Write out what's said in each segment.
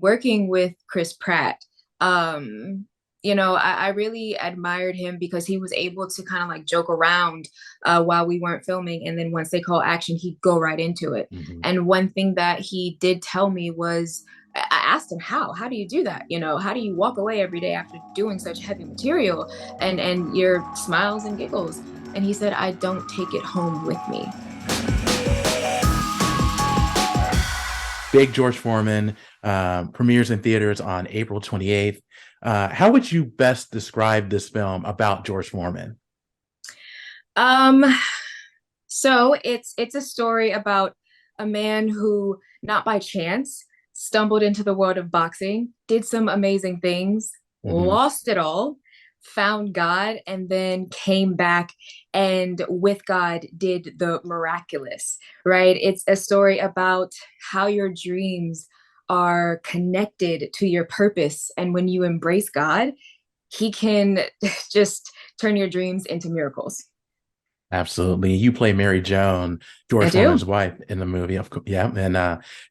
working with Chris Pratt, um, I really admired him because he was able to kind of like joke around while we weren't filming. And then once they call action, he'd go right into it. Mhm. And one thing that he did tell me was, I asked him, how do you do that? How do you walk away every day after doing such heavy material and your smiles and giggles? And he said, I don't take it home with me. Big George Foreman premieres in theaters on April 28th. How would you best describe this film about George Foreman? Um, So it's a story about a man who, not by chance, stumbled into the world of boxing, did some amazing things, Mhm. lost it all, found God, and then came back and with God did the miraculous, right? It's a story about how your dreams are connected to your purpose. And when you embrace God, he can just turn your dreams into miracles. Absolutely. You play Mary Joan, I George do. Foreman's wife in the movie. Of course, yeah. And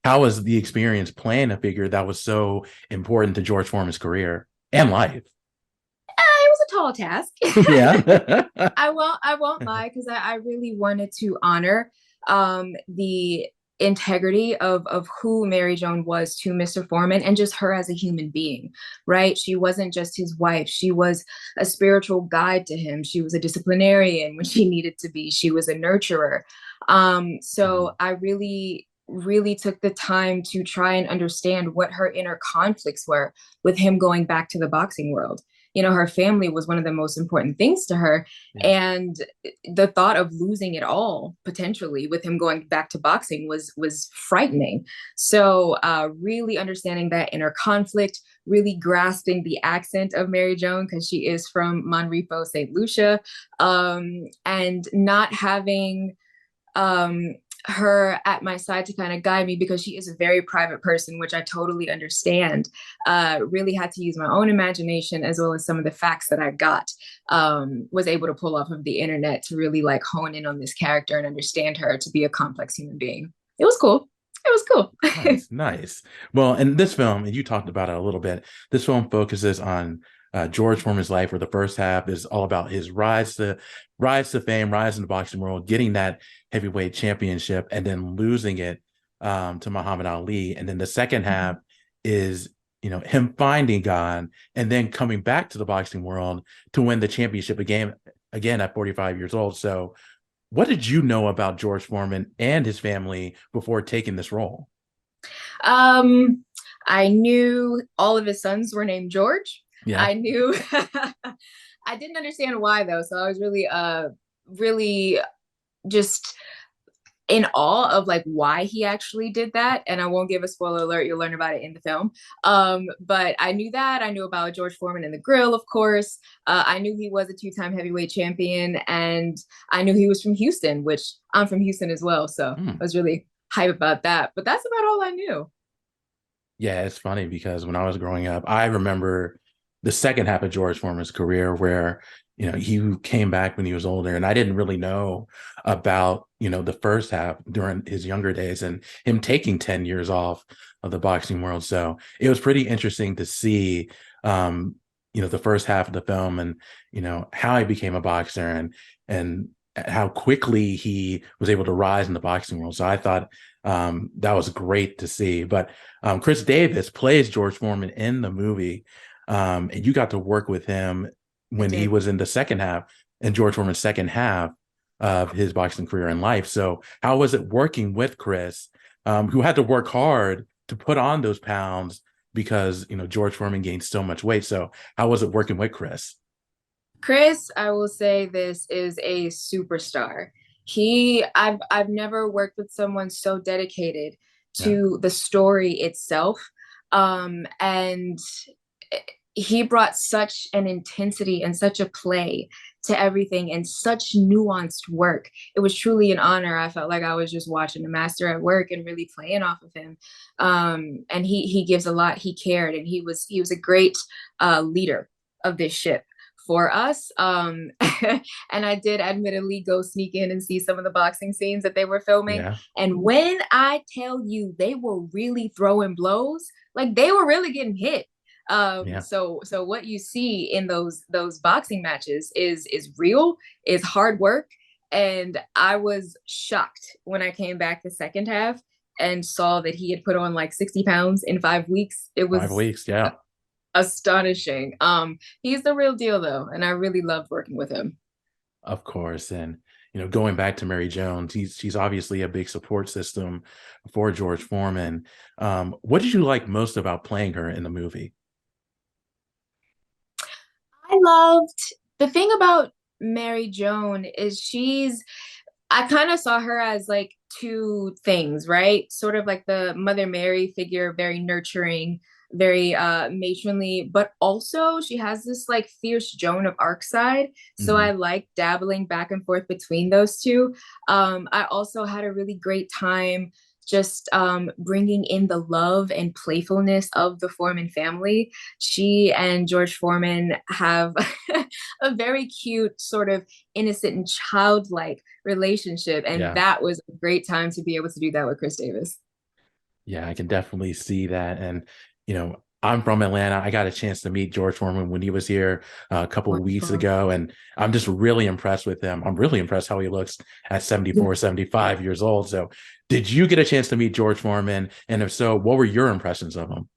how was the experience playing a figure that was so important to George Foreman's career and life? It was a tall task. Yeah. I won't lie because I really wanted to honor the integrity of who Mary Joan was to Mr. Foreman and just her as a human being, right? She wasn't just his wife. She was a spiritual guide to him. She was a disciplinarian when she needed to be. She was a nurturer. So Mhm. I really took the time to try and understand what her inner conflicts were with him going back to the boxing world. Her family was one of the most important things to her. Yeah. And the thought of losing it all potentially with him going back to boxing was frightening. So really understanding that inner conflict, really grasping the accent of Mary Joan because she is from Monrepo, St. Lucia, and not having um, her at my side to kind of guide me because she is a very private person, which I totally understand. Really had to use my own imagination as well as some of the facts that I got. Was able to pull off of the internet to really like hone in on this character and understand her to be a complex human being. It was cool. It was cool. Nice, nice. Well, in this film, and you talked about it a little bit, this film focuses on George Foreman's life, where the first half is all about his rise to fame, rise in the boxing world, getting that heavyweight championship, and then losing it to Muhammad Ali. And then the second half is him finding God and then coming back to the boxing world to win the championship again at 45 years old. So, what did you know about George Foreman and his family before taking this role? Um, I knew all of his sons were named George. Yeah. I knew I didn't understand why though. So I was really just in awe of like why he actually did that. And I won't give a spoiler alert, you'll learn about it in the film. But I knew that. I knew about George Foreman and the grill, of course. I knew he was a two-time heavyweight champion, and I knew he was from Houston, which I'm from Houston as well. So I Hmm. was really hype about that. But that's about all I knew. Yeah, it's funny because when I was growing up, I remember the second half of George Foreman's career where, he came back when he was older. And I didn't really know about, the first half during his younger days and him taking 10 years off of the boxing world. So it was pretty interesting to see, the first half of the film and, how he became a boxer and how quickly he was able to rise in the boxing world. So I thought that was great to see. But Chris Davis plays George Foreman in the movie, and you got to work with him I when he did. was in the second half, in George Foreman's second half of his boxing career and life. So, how was it working with Chris, who had to work hard to put on those pounds because George Foreman gained so much weight? So, how was it working with Chris? Chris, I will say this is a superstar. I've never worked with someone so dedicated Yeah. to the story itself. And he brought such an intensity and such a play to everything and such nuanced work. It was truly an honor. I felt like I was just watching the master at work and really playing off of him. And he gives a lot. He cared, and he was a great leader of this ship for us. And I did admittedly go sneak in and see some of the boxing scenes that they were filming. Yeah. And when I tell you they were really throwing blows, like they were really getting hit. Yeah. So what you see in those boxing matches is real, is hard work. And I was shocked when I came back the second half and saw that he had put on like 60 pounds in 5 weeks. It 5 weeks. Yeah. astonishing. He's the real deal though, and I really loved working with him. Of course. And, going back to Mary Joan, she's obviously a big support system for George Foreman. What did you like most about playing her in the movie? I loved the thing about Mary Joan is I kind of saw her as like two things, right? Sort of like the Mother Mary figure, very nurturing, very matronly, but also she has this like fierce Joan of Arc side. So Hmm. I like dabbling back and forth between those two. I also had a really great time just bringing in the love and playfulness of the Foreman family. She and George Foreman have a very cute, sort of innocent and childlike relationship. And Yeah. that was a great time to be able to do that with Chris Davis. Yeah, I can definitely see that. And, I'm from Atlanta. I got a chance to meet George Foreman when he was here a couple of weeks Wonderful. ago. And I'm just really impressed with him. I'm really impressed how he looks at 74, 75 years old. So, did you get a chance to meet George Foreman? And if so, what were your impressions of him?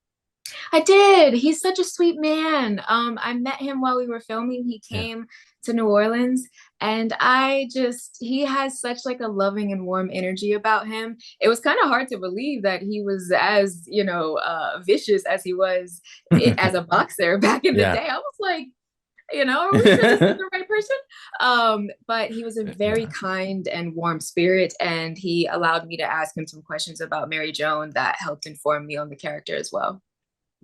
I did. He's such a sweet man. I met him while we were filming. He Yeah. came to New Orleans, and he has such like a loving and warm energy about him. It was kind of hard to believe that he was as, vicious as he was as a boxer back in the Yeah. day. I was like, are we sure this is the right person? But he was a very Yeah. kind and warm spirit, and he allowed me to ask him some questions about Mary Joan that helped inform me on the character as well.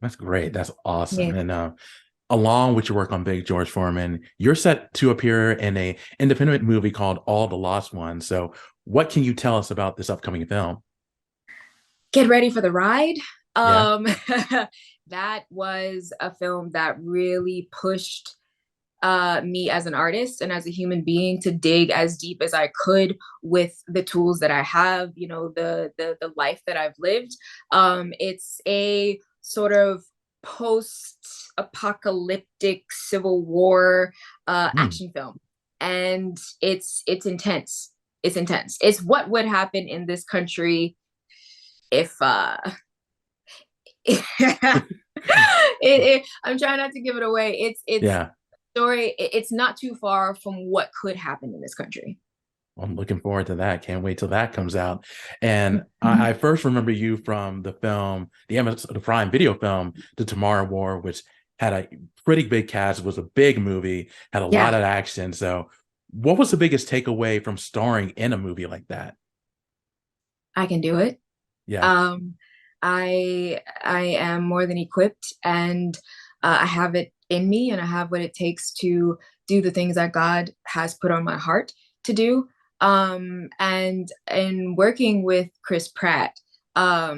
That's great. That's awesome. Yeah. And along with your work on Big George Foreman, you're set to appear in a independent movie called All the Lost Ones. So, what can you tell us about this upcoming film? Get ready for the ride. Yeah. Um, that was a film that really pushed me as an artist and as a human being to dig as deep as I could with the tools that I have, the life that I've lived. It's a sort of post-apocalyptic Civil War Mm. action film, and it's intense. It's intense. It's what would happen in this country if I'm trying not to give it away. It's Yeah. story. It's not too far from what could happen in this country. I'm looking forward to that. Can't wait till that comes out. And Mhm. I first remember you from the film, the Prime Video film, The Tomorrow War, which had a pretty big cast. It was a big movie, had a lot Yeah, of action. So, what was the biggest takeaway from starring in a movie like that? I can do it. Yeah. Um, I am more than equipped, and I have it in me, and I have what it takes to do the things that God has put on my heart to do. And working with Chris Pratt, I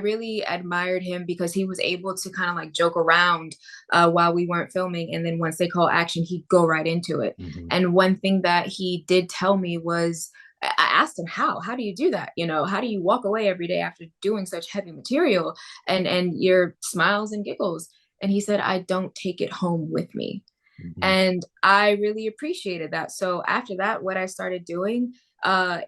really admired him because he was able to kind of like joke around while we weren't filming, and then once they call action, he'd go right into it. Mhm. And one thing that he did tell me was, I asked him, how do you do that? How do you walk away every day after doing such heavy material and your smiles and giggles? And he said, I don't take it home with me. Mhm. And I really appreciated that. So after that, what I started doing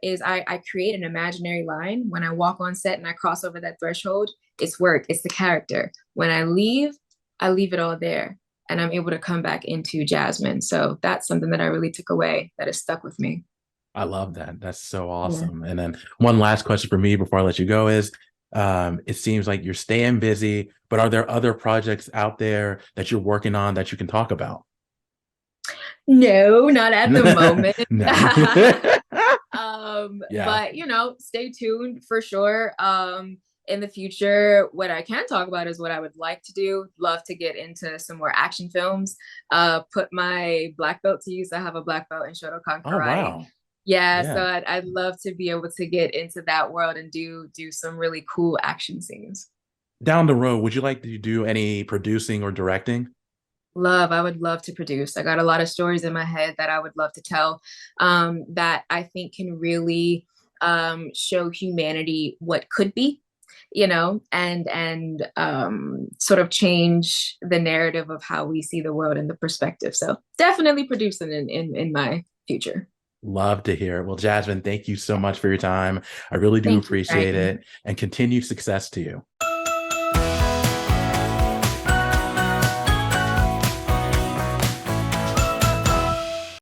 is I create an imaginary line. When I walk on set and I cross over that threshold, it's work, it's the character. When I leave it all there, and I'm able to come back into Jasmine. So that's something that I really took away that has stuck with me. I love that. That's so Yeah. awesome. And then one last question for me before I let you go is, it seems like you're staying busy, but are there other projects out there that you're working on that you can talk about? No, not at the moment. No. Yeah. But stay tuned for sure. In the future, what I can talk about is what I would like to do. Love to get into some more action films. Put my black belt to use. I have a black belt in Shotokan Oh, karate. wow. Yeah, so Yeah. I'd love to be able to get into that world and do some really cool action scenes. Down the road, would you like to do any producing or directing? I would love to produce. I got a lot of stories in my head that I would love to tell, that I think can really show humanity what could be, and sort of change the narrative of how we see the world and the perspective. So definitely producing in my future. Love to hear it. Well, Jasmine, thank you so much for your time. I really do Thank you, appreciate Ryan. it, and continued success to you.